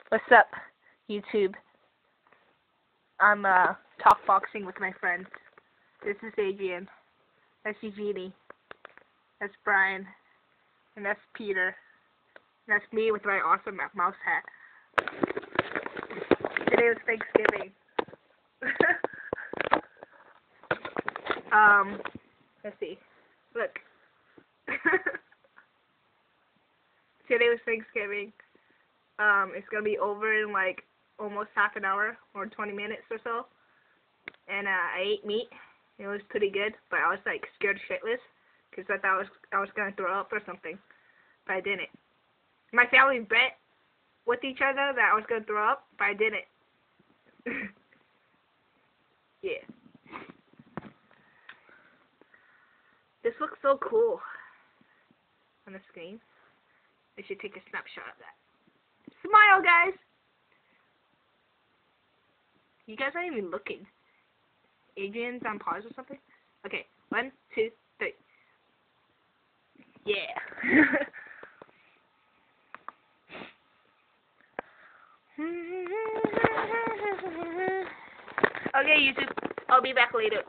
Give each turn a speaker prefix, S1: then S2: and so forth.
S1: What's up, YouTube? I'm talk boxing with my friends. This is Adrian. That's Eugenie. That's Brian. And that's Peter. And that's me with my awesome mouse hat. Today was Thanksgiving. Let's see. Look. Today was Thanksgiving. It's gonna be over in like almost half an hour or 20 minutes or so. And I ate meat. It was pretty good, but I was like scared shitless because I thought I was gonna throw up or something, but I didn't. My family bet with each other that I was gonna throw up, but I didn't. Yeah. This looks so cool on the screen. I should take a snapshot of that. Smile, guys! You guys aren't even looking. Adrian's on pause or something? Okay, 1, 2, 3. Yeah. Okay, YouTube. I'll be back later.